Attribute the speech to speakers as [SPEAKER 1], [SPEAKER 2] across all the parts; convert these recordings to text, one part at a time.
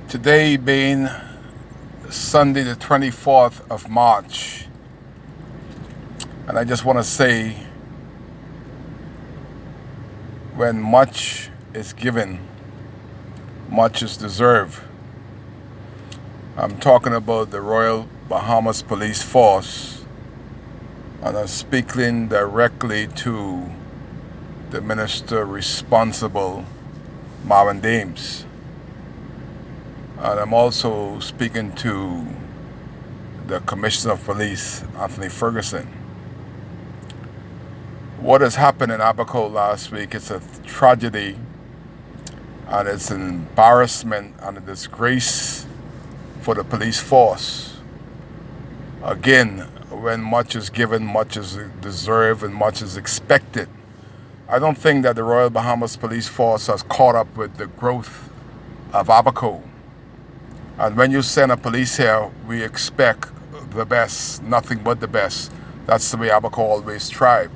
[SPEAKER 1] Today being Sunday the 24th of March, and I just want to say, when much is given, much is deserved. I'm talking about the Royal Bahamas Police Force, and I'm speaking directly to the minister responsible, Marvin Dames. And I'm also speaking to the Commissioner of Police, Anthony Ferguson. What has happened in Abaco last week is a tragedy, and it's an embarrassment and a disgrace for the police force. Again, when much is given, much is deserved, and much is expected. I don't think that the Royal Bahamas Police Force has caught up with the growth of Abaco. And when you send a police here, we expect the best, nothing but the best. That's the way Abaco always tried.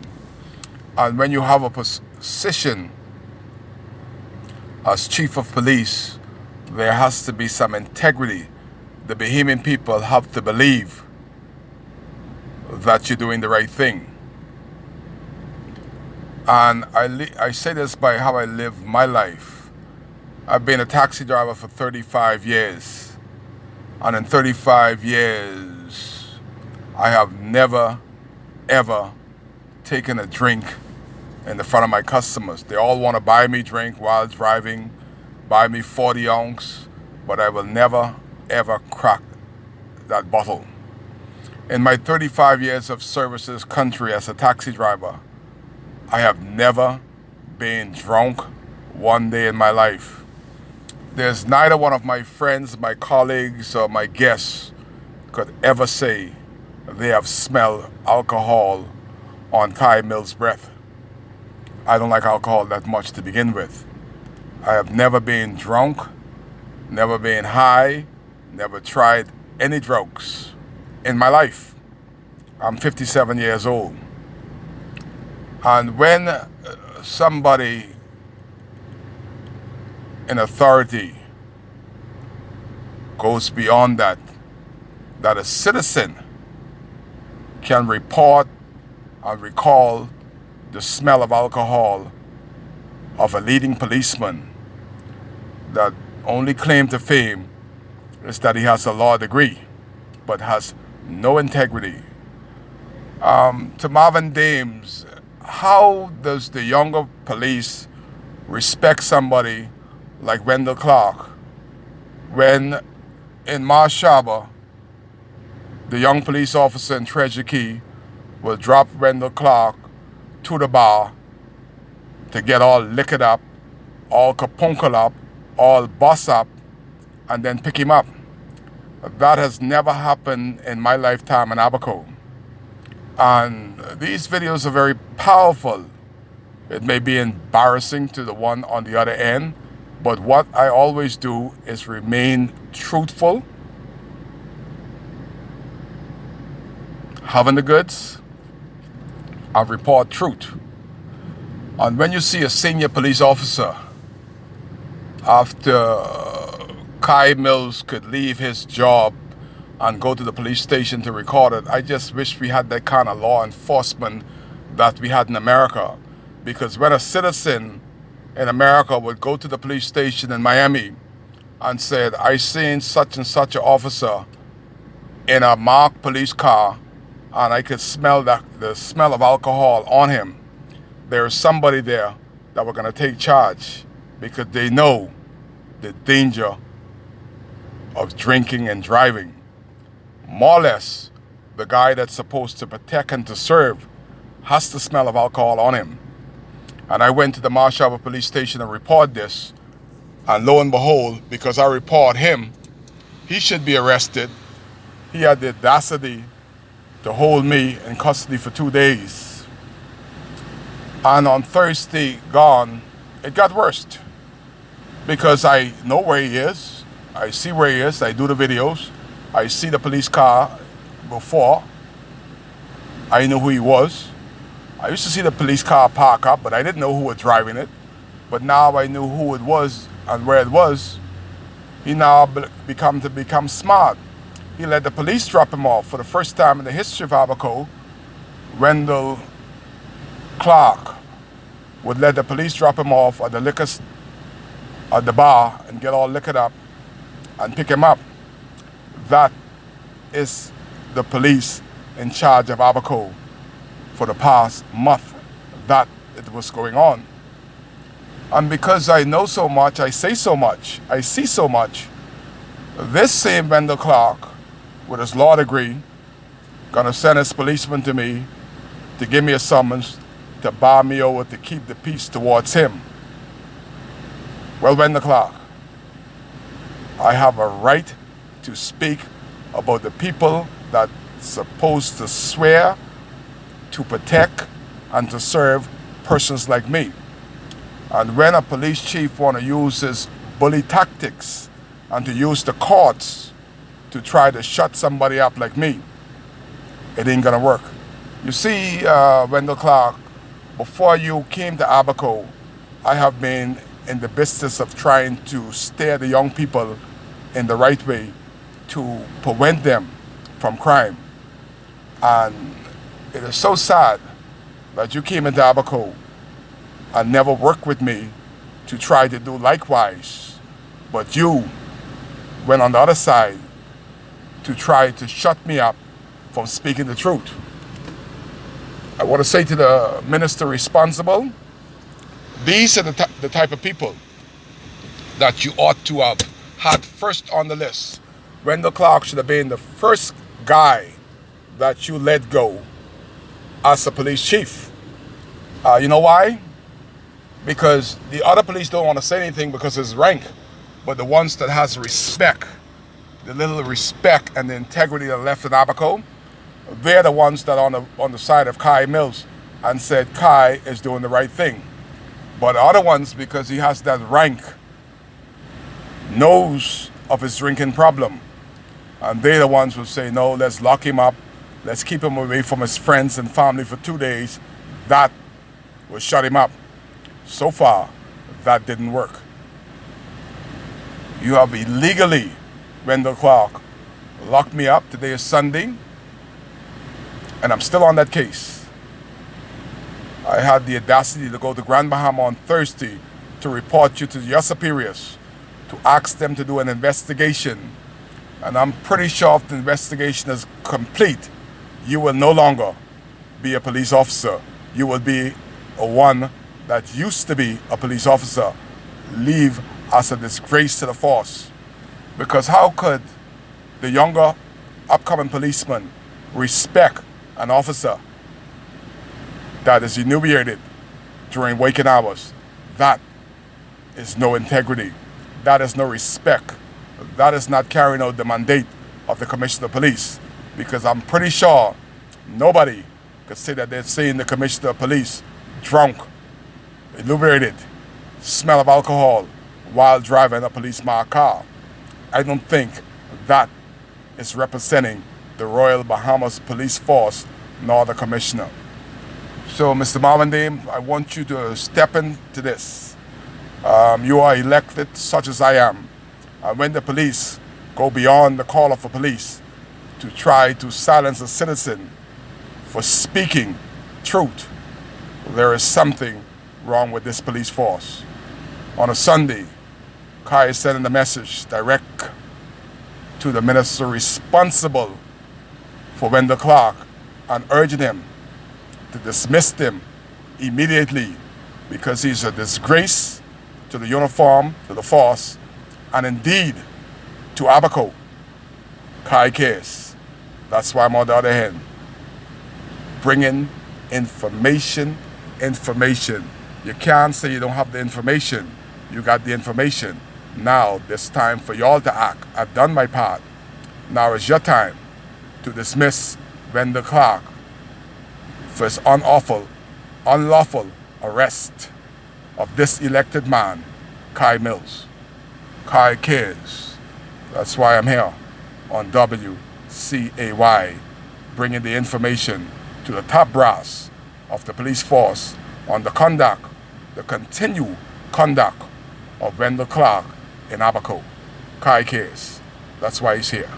[SPEAKER 1] And when you have a position as chief of police, there has to be some integrity. The Bahamian people have to believe that you're doing the right thing. And I say this by how I live my life. I've been a taxi driver for 35 years. And in 35 years, I have never, ever taken a drink in the front of my customers. They all want to buy me drink while driving, buy me 40 ounce, but I will never, ever crack that bottle. In my 35 years of service to this country as a taxi driver, I have never been drunk one day in my life. There's neither one of my friends, my colleagues, or my guests could ever say they have smelled alcohol on Kai Mills' breath. I don't like alcohol that much to begin with. I have never been drunk, never been high, never tried any drugs in my life. I'm 57 years old. And when somebody in authority goes beyond that a citizen can report and recall the smell of alcohol of a leading policeman that only claim to fame is that he has a law degree but has no integrity. To Marvin Dames, how does the younger police respect somebody like Wendell Clark when in Marshaba, the young police officer in Treasure Key will drop Wendell Clark to the bar to get all liquored up, all kapunkel up, all boss up, and then pick him up? That has never happened in my lifetime in Abaco. And these videos are very powerful. It may be embarrassing to the one on the other end, but what I always do is remain truthful, having the goods, I report truth. And when you see a senior police officer, after Kai Mills could leave his job and go to the police station to record it, I just wish we had that kind of law enforcement that we had in America. Because when a citizen in America would go to the police station in Miami and said, I seen such and such an officer in a marked police car and I could smell the smell of alcohol on him, there is somebody there that we're going to take charge because they know the danger of drinking and driving. More or less, the guy that's supposed to protect and to serve has the smell of alcohol on him. And I went to the Marshall Police Station and reported this. And lo and behold, because I report him, he should be arrested. He had the audacity to hold me in custody for 2 days. And on Thursday gone, it got worse. Because I know where he is. I see where he is. I do the videos. I see the police car before. I knew who he was. I used to see the police car park up, but I didn't know who was driving it. But now I knew who it was and where it was. He now become smart. He let the police drop him off for the first time in the history of Abaco. Wendell Clark would let the police drop him off at the bar and get all liquored up and pick him up. That is the police in charge of Abaco for the past month that it was going on. And because I know so much, I say so much, I see so much, this same Wendell Clark, with his law degree, gonna send his policeman to me to give me a summons to bar me over to keep the peace towards him. Well, Wendell Clark, I have a right to speak about the people that supposed to swear to protect and to serve persons like me. And when a police chief want to use his bully tactics and to use the courts to try to shut somebody up like me, it ain't gonna work. You see, Wendell Clark, before you came to Abaco, I have been in the business of trying to steer the young people in the right way to prevent them from crime. And it is so sad that you came into Abaco and never worked with me to try to do likewise. But you went on the other side to try to shut me up from speaking the truth. I want to say to the minister responsible, these are the type of people that you ought to have had first on the list. Wendell Clark should have been the first guy that you let go as a police chief. You know why? Because the other police don't want to say anything because of his rank, but the ones that has respect, the little respect and the integrity that left in Abaco, they're the ones that are on the side of Kai Mills and said Kai is doing the right thing. But the other ones, because he has that rank, knows of his drinking problem, and they're the ones who say, no, let's lock him up, let's keep him away from his friends and family for 2 days. That will shut him up. So far, that didn't work. You have illegally, Wendell Clark, locked me up. Today is Sunday, and I'm still on that case. I had the audacity to go to Grand Bahama on Thursday to report you to your superiors, to ask them to do an investigation. And I'm pretty sure if the investigation is complete, you will no longer be a police officer. You will be a one that used to be a police officer, leave as a disgrace to the force. Because how could the younger upcoming policeman respect an officer that is inebriated during waking hours? That is no integrity. That is no respect. That is not carrying out the mandate of the Commissioner of Police. Because I'm pretty sure nobody could say that they're seeing the Commissioner of Police drunk, inebriated, smell of alcohol while driving a police marked car. I don't think that is representing the Royal Bahamas Police Force nor the Commissioner. So, Mr. Marvin Dame, I want you to step into this. You are elected such as I am. And when the police go beyond the call of the police to try to silence a citizen for speaking truth, there is something wrong with this police force. On a Sunday, Kai is sending a message direct to the minister responsible for Wendell Clark and urging him to dismiss him immediately because he's a disgrace to the uniform, to the force, and indeed to Abaco. Kai cares. That's why I'm on the other hand bringing information. You can't say you don't have the information. You got the information. Now it's time for y'all to act. I've done my part. Now it's your time to dismiss Wendell Clark for his unlawful arrest of this elected man, Kai Mills. Kai cares. That's why I'm here on WCAY, bringing the information to the top brass of the police force on the continued conduct of Wendell Clark in Abaco. Kai case. That's why he's here.